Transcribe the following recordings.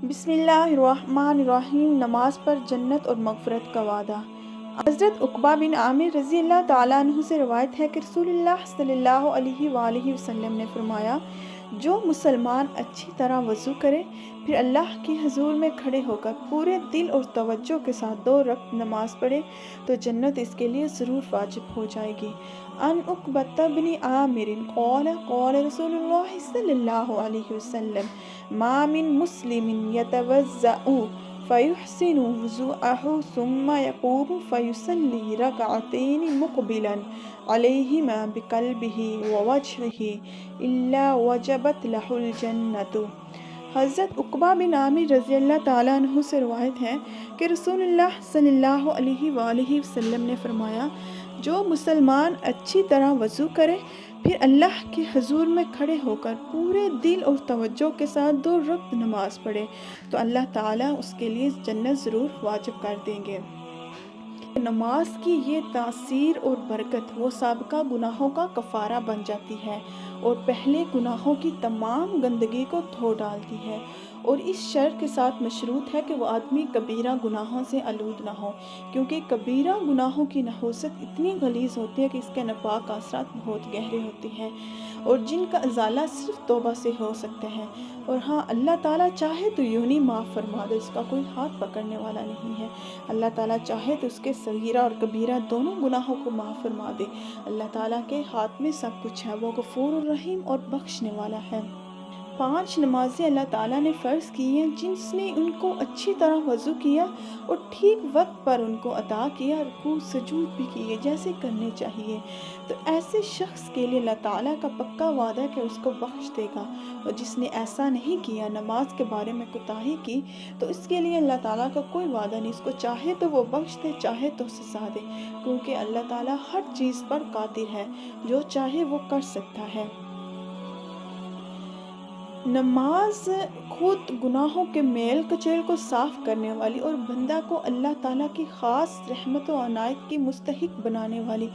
بسم اللہ الرحمن الرحیم۔ نماز پر جنت اور مغفرت کا وعدہ۔ حضرت عقبہ بن عامر رضی اللہ تعالیٰ عنہ سے روایت ہے کہ رسول اللہ صلی اللہ علیہ وآلہ وسلم نے فرمایا، جو مسلمان اچھی طرح وضو کرے پھر اللہ کی حضور میں کھڑے ہو کر پورے دل اور توجہ کے ساتھ 2 رکعت نماز پڑھے تو جنت اس کے لیے ضرور واجب ہو جائے گی۔ عن عقبہ بن عامر قال قال رسول اللہ صلی اللہ علیہ وسلم ما من مسلم يتوضأ فيحسن وضوءه ثم يقوم فيصلي ركعتين مقبلا عليهما بقلبه ووجهه إلا وجبت له الجنة۔ حضرت عقبہ بن عامر رضی اللہ تعالیٰ عنہ سے روایت ہے کہ رسول اللہ صلی اللہ علیہ وآلہ وسلم نے فرمایا، جو مسلمان اچھی طرح وضو کرے پھر اللہ کے حضور میں کھڑے ہو کر پورے دل اور توجہ کے ساتھ 2 رکعت نماز پڑھے تو اللہ تعالیٰ اس کے لیے جنت ضرور واجب کر دیں گے۔ نماز کی یہ تاثیر اور برکت وہ سابقہ گناہوں کا کفارہ بن جاتی ہے اور پہلے گناہوں کی تمام گندگی کو دھو ڈالتی ہے، اور اس شرط کے ساتھ مشروط ہے کہ وہ آدمی کبیرہ گناہوں سے آلود نہ ہو، کیونکہ کبیرہ گناہوں کی نحوست اتنی غلیظ ہوتی ہے کہ اس کے ناپاک اثرات بہت گہرے ہوتے ہیں اور جن کا ازالہ صرف توبہ سے ہو سکتے ہیں۔ اور ہاں، اللہ تعالیٰ چاہے تو یوں ہی معاف فرما دے، اس کا کوئی ہاتھ پکڑنے والا نہیں ہے۔ اللہ تعالیٰ چاہے تو اس کے صغیرہ اور کبیرہ دونوں گناہوں کو معاف فرما دے۔ اللہ تعالیٰ کے ہاتھ میں سب کچھ ہے، وہ غفور الرحیم اور بخشنے والا ہے۔ 5 نمازیں اللہ تعالیٰ نے فرض کی ہیں جس نے ان کو اچھی طرح وضو کیا اور ٹھیک وقت پر ان کو ادا کیا، رکوع سجود بھی کیے جیسے کرنے چاہیے، تو ایسے شخص کے لیے اللہ تعالیٰ کا پکا وعدہ ہے کہ اس کو بخش دے گا، اور جس نے ایسا نہیں کیا، نماز کے بارے میں کوتاہی کی، تو اس کے لیے اللہ تعالیٰ کا کوئی وعدہ نہیں، اس کو چاہے تو وہ بخش دے، چاہے تو سزا دے، کیونکہ اللہ تعالیٰ ہر چیز پر قادر ہے، جو چاہے وہ کر سکتا ہے۔ نماز خود گناہوں کے میل کچیل کو صاف کرنے والی اور بندہ کو اللہ تعالیٰ کی خاص رحمت و عنایت کی مستحق بنانے والی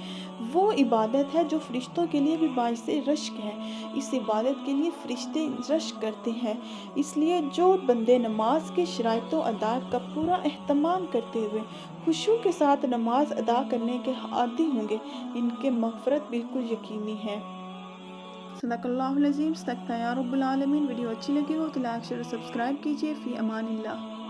وہ عبادت ہے جو فرشتوں کے لیے بھی باعث رشک ہے۔ اس عبادت کے لیے فرشتے رشک کرتے ہیں، اس لیے جو بندے نماز کے شرائط و آداب کا پورا اہتمام کرتے ہوئے خشوع کے ساتھ نماز ادا کرنے کے عادی ہوں گے، ان کے مغفرت بالکل یقینی ہے۔ صدق اللہ العظیم۔ صدقت یا رب العالمین۔ ویڈیو اچھی لگی ہو تو لائک شیئر اور سبسکرائب کیجیے۔ فی امان اللہ۔